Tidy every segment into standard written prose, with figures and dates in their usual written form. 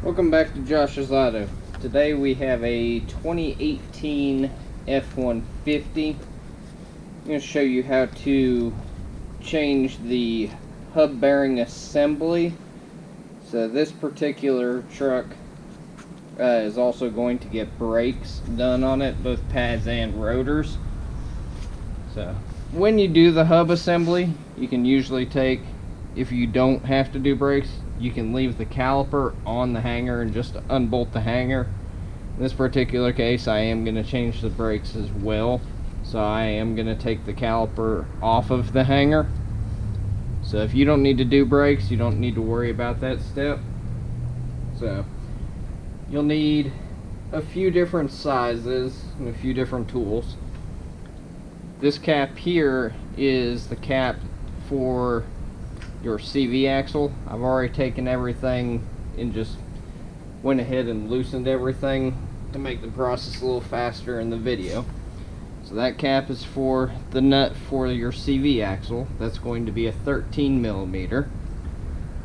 Welcome back to Josh's Auto. Today we have a 2018 F150. I'm going to show you how to change the hub bearing assembly. So this particular truck is also going to get brakes done on it, both pads and rotors. So when you do the hub assembly, you can usually take, if you don't have to do brakes, you can leave the caliper on the hanger and just unbolt the hanger. In this particular case, I am going to change the brakes as well, so I am going to take the caliper off of the hanger. So if you don't need to do brakes, you don't need to worry about that step. So you'll need a few different sizes and a few different tools. This cap here is the cap for your CV axle. I've already taken everything and just went ahead and loosened everything to make the process a little faster in the video. So that cap is for the nut for your CV axle. That's going to be a 13 millimeter.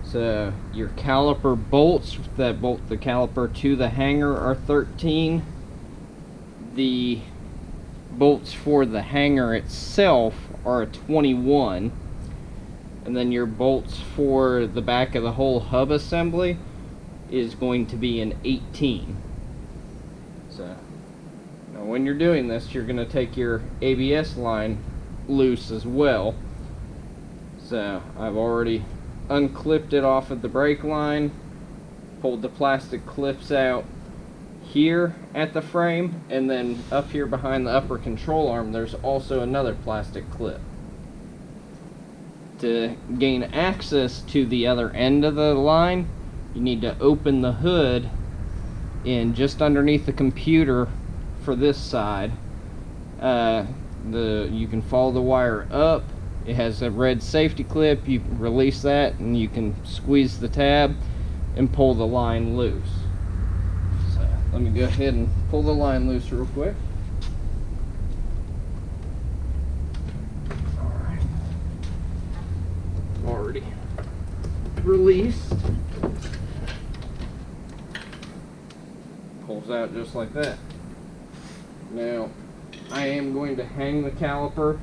So your caliper bolts that bolt the caliper to the hanger are 13. The bolts for the hanger itself are a 21. And then your bolts for the back of the whole hub assembly is going to be an 18. So now when you're doing this, you're going to take your ABS line loose as well. So I've already unclipped it off of the brake line, pulled the plastic clips out here at the frame, and then up here behind the upper control arm there's also another plastic clip. To gain access to the other end of the line, you need to open the hood in just underneath the computer for this side. You can follow the wire up. It has a red safety clip. You release that and you can squeeze the tab and pull the line loose. So let me go ahead and pull the line loose real quick. Already released. Pulls out just like that. Now I am going to hang the caliper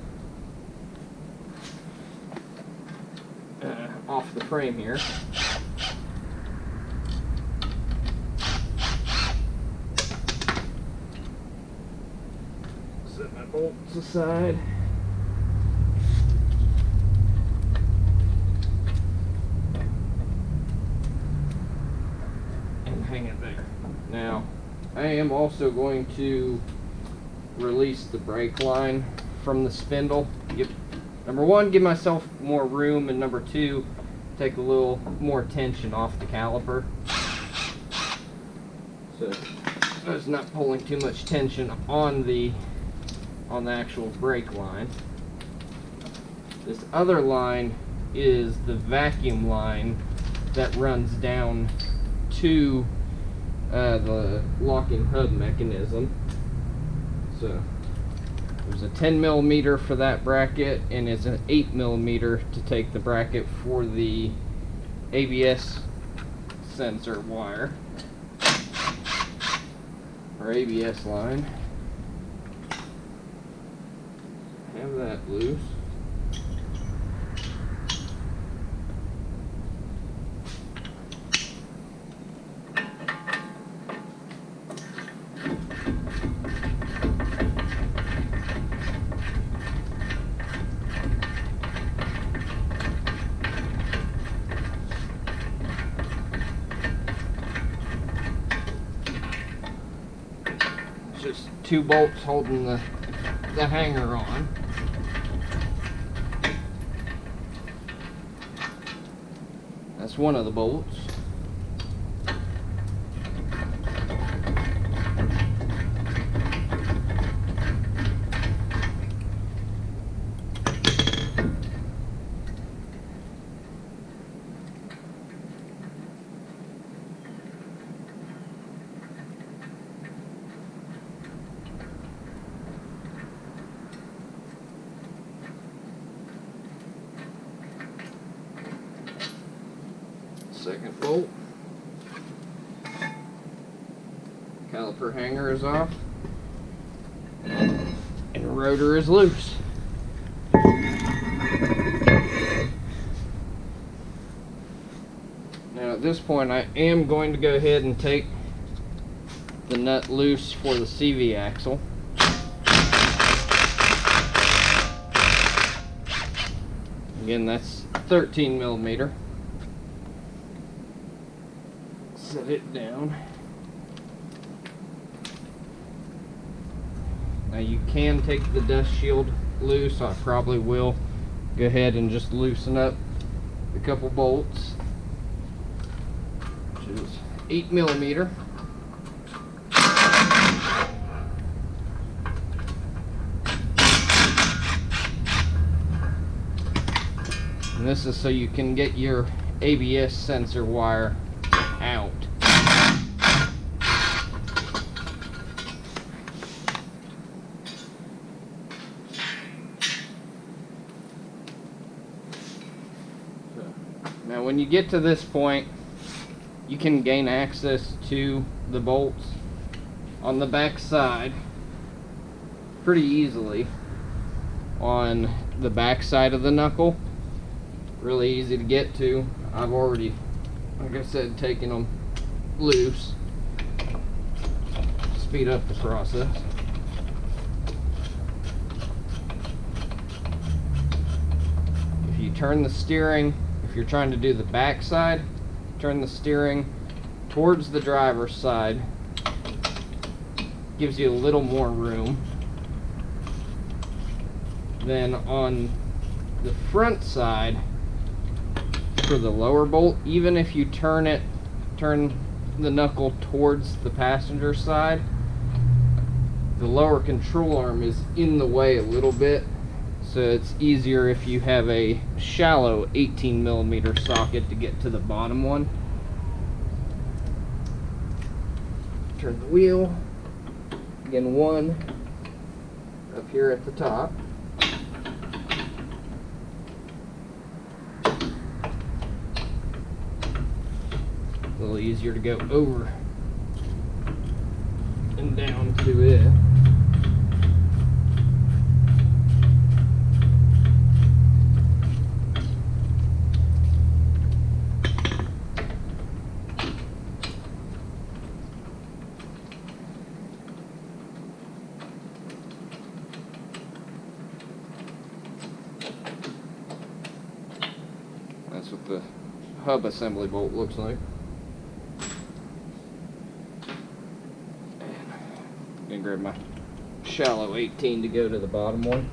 off the frame here. Set my bolts aside. Hang it there. Now, I am also going to release the brake line from the spindle. Number one, give myself more room, and number two, take a little more tension off the caliper. So it's not pulling too much tension on the actual brake line. This other line is the vacuum line that runs down to the locking hub mechanism. So there's a 10 millimeter for that bracket, and it's an 8 millimeter to take the bracket for the ABS sensor wire or ABS line. Have that loose. Just two bolts holding the hanger on. That's one of the bolts. second bolt. Caliper hanger is off. And the rotor is loose. Now at this point I am going to go ahead and take the nut loose for the CV axle. Again, that's 13 millimeter. Set it down. Now you can take the dust shield loose. I probably will go ahead and just loosen up a couple bolts, which is 8 millimeter. And this is so you can get your ABS sensor wire out. Now when you get to this point, you can gain access to the bolts on the back side pretty easily on the back side of the knuckle. Really easy to get to. I've already, like I said, taken them loose. Speed up the process. If you turn the steering, if you're trying to do the back side, turn the steering towards the driver's side. Gives you a little more room. Then on the front side, for the lower bolt, even if you turn the knuckle towards the passenger side, the lower control arm is in the way a little bit, so it's easier if you have a shallow 18 millimeter socket to get to the bottom one. Turn the wheel. Again, one up here at the top. A little easier to go over and down to it. That's what the hub assembly bolt looks like. I'm gonna grab my shallow 18 to go to the bottom one.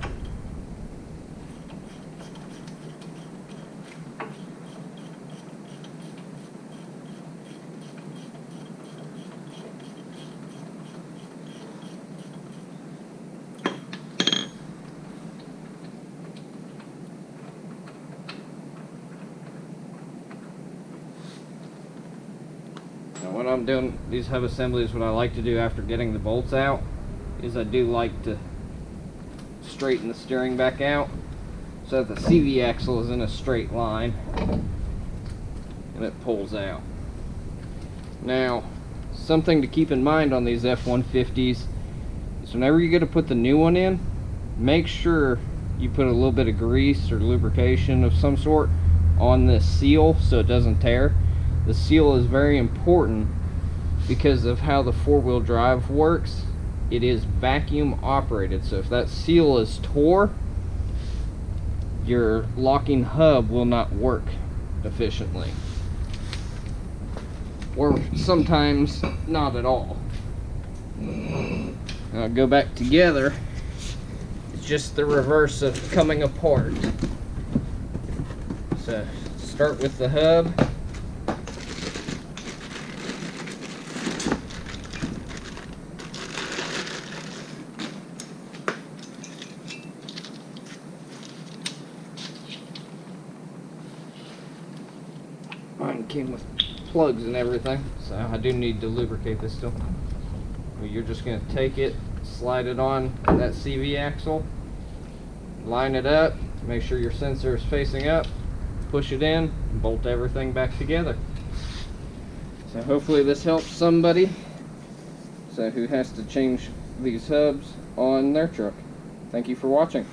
When I'm doing these hub assemblies, what I like to do after getting the bolts out is I do like to straighten the steering back out so that the CV axle is in a straight line and it pulls out. Now, something to keep in mind on these F150s is whenever you go to put the new one in, make sure you put a little bit of grease or lubrication of some sort on this seal so it doesn't tear. The seal is very important because of how the four-wheel drive works. It is vacuum operated, so if that seal is tore, your locking hub will not work efficiently, or sometimes not at all. Now go back together. It's just the reverse of coming apart. So start with the hub. Mine came with plugs and everything, so I do need to lubricate this still. But you're just going to take it, slide it on that CV axle, line it up, make sure your sensor is facing up, push it in, and bolt everything back together. So hopefully this helps somebody. so who has to change these hubs on their truck. Thank you for watching.